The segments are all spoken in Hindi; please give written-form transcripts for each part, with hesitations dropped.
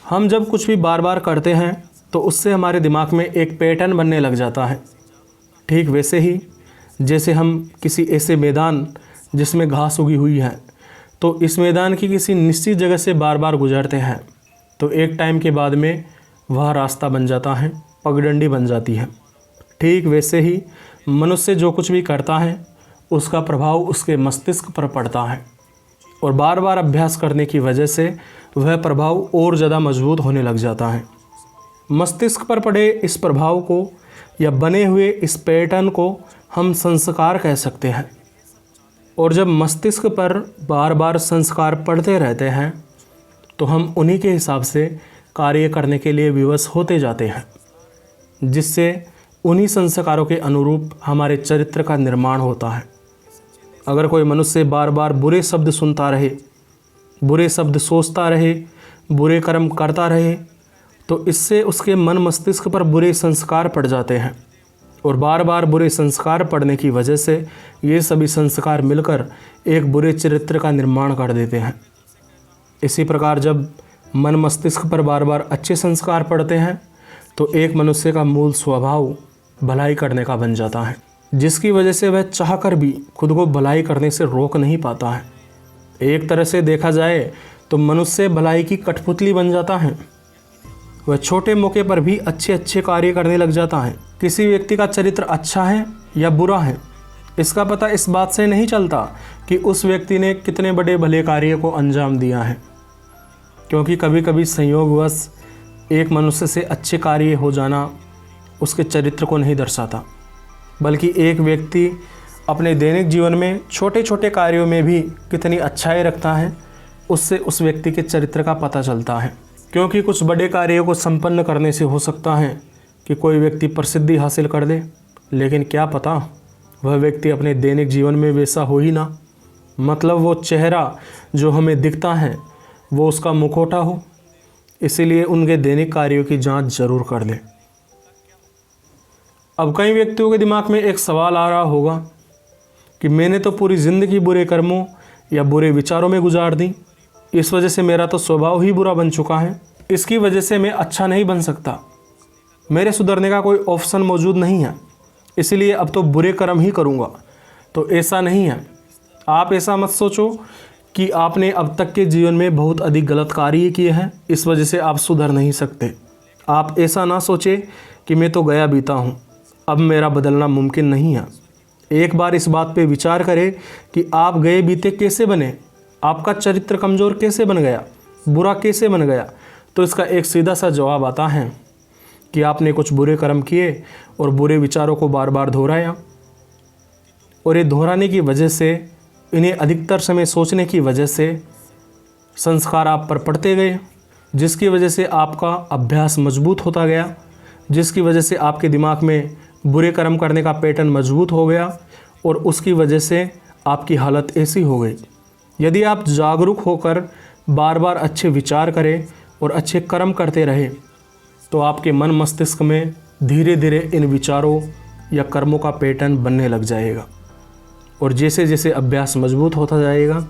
हम जब कुछ भी बार बार करते हैं तो उससे हमारे दिमाग में एक पैटर्न बनने लग जाता है। ठीक वैसे ही जैसे हम किसी ऐसे मैदान जिसमें घास उगी हुई है तो इस मैदान की किसी निश्चित जगह से बार बार गुजरते हैं तो एक टाइम के बाद में वह रास्ता बन जाता है, पगडंडी बन जाती है। ठीक वैसे ही मनुष्य जो कुछ भी करता है उसका प्रभाव उसके मस्तिष्क पर पड़ता है और बार बार अभ्यास करने की वजह से वह प्रभाव और ज़्यादा मजबूत होने लग जाता है। मस्तिष्क पर पड़े इस प्रभाव को या बने हुए इस पैटर्न को हम संस्कार कह सकते हैं। और जब मस्तिष्क पर बार बार संस्कार पड़ते रहते हैं तो हम उन्हीं के हिसाब से कार्य करने के लिए विवश होते जाते हैं, जिससे उन्हीं संस्कारों के अनुरूप हमारे चरित्र का निर्माण होता है। अगर कोई मनुष्य बार बार बुरे शब्द सुनता रहे, बुरे शब्द सोचता रहे, बुरे कर्म करता रहे तो इससे उसके मन मस्तिष्क पर बुरे संस्कार पड़ जाते हैं और बार बार बुरे संस्कार पड़ने की वजह से ये सभी संस्कार मिलकर एक बुरे चरित्र का निर्माण कर देते हैं। इसी प्रकार जब मन मस्तिष्क पर बार बार अच्छे संस्कार पड़ते हैं तो एक मनुष्य का मूल स्वभाव भलाई करने का बन जाता है, जिसकी वजह से वह चाहकर भी खुद को भलाई करने से रोक नहीं पाता है। एक तरह से देखा जाए तो मनुष्य भलाई की कठपुतली बन जाता है। वह छोटे मौके पर भी अच्छे अच्छे कार्य करने लग जाता है। किसी व्यक्ति का चरित्र अच्छा है या बुरा है इसका पता इस बात से नहीं चलता कि उस व्यक्ति ने कितने बड़े भले कार्य को अंजाम दिया है, क्योंकि कभी कभी संयोगवश एक मनुष्य से अच्छे कार्य हो जाना उसके चरित्र को नहीं दर्शाता, बल्कि एक व्यक्ति अपने दैनिक जीवन में छोटे छोटे कार्यों में भी कितनी अच्छाई रखता है उससे उस व्यक्ति के चरित्र का पता चलता है। क्योंकि कुछ बड़े कार्यों को संपन्न करने से हो सकता है कि कोई व्यक्ति प्रसिद्धि हासिल कर ले, लेकिन क्या पता वह व्यक्ति अपने दैनिक जीवन में वैसा हो ही ना, मतलब वो चेहरा जो हमें दिखता है वो उसका मुखौटा हो। इसीलिए उनके दैनिक कार्यों की जांच जरूर कर लें। अब कई व्यक्तियों के दिमाग में एक सवाल आ रहा होगा कि मैंने तो पूरी ज़िंदगी बुरे कर्मों या बुरे विचारों में गुजार दी, इस वजह से मेरा तो स्वभाव ही बुरा बन चुका है, इसकी वजह से मैं अच्छा नहीं बन सकता, मेरे सुधरने का कोई ऑप्शन मौजूद नहीं है, इसलिए अब तो बुरे कर्म ही करूँगा। तो ऐसा नहीं है। आप ऐसा मत सोचो कि आपने अब तक के जीवन में बहुत अधिक गलत कार्य किए हैं, इस वजह से आप सुधर नहीं सकते। आप ऐसा ना सोचें कि मैं तो गया बीता हूँ, अब मेरा बदलना मुमकिन नहीं है। एक बार इस बात पे विचार करें कि आप गए बीते कैसे बने, आपका चरित्र कमज़ोर कैसे बन गया, बुरा कैसे बन गया। तो इसका एक सीधा सा जवाब आता है कि आपने कुछ बुरे कर्म किए और बुरे विचारों को बार बार दोहराया, और ये दोहराने की वजह से, इन्हें अधिकतर समय सोचने की वजह से संस्कार आप पर पड़ते गए, जिसकी वजह से आपका अभ्यास मजबूत होता गया, जिसकी वजह से आपके दिमाग में बुरे कर्म करने का पैटर्न मजबूत हो गया और उसकी वजह से आपकी हालत ऐसी हो गई। यदि आप जागरूक होकर बार बार अच्छे विचार करें और अच्छे कर्म करते रहे तो आपके मन मस्तिष्क में धीरे धीरे इन विचारों या कर्मों का पैटर्न बनने लग जाएगा, और जैसे जैसे अभ्यास मजबूत होता जाएगा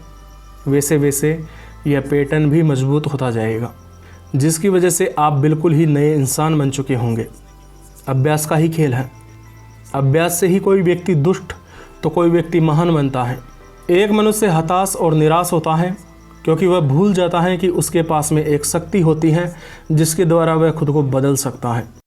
वैसे वैसे यह पैटर्न भी मजबूत होता जाएगा, जिसकी वजह से आप बिल्कुल ही नए इंसान बन चुके होंगे। अभ्यास का ही खेल है। अभ्यास से ही कोई व्यक्ति दुष्ट तो कोई व्यक्ति महान बनता है। एक मनुष्य हताश और निराश होता है क्योंकि वह भूल जाता है कि उसके पास में एक शक्ति होती है जिसके द्वारा वह खुद को बदल सकता है।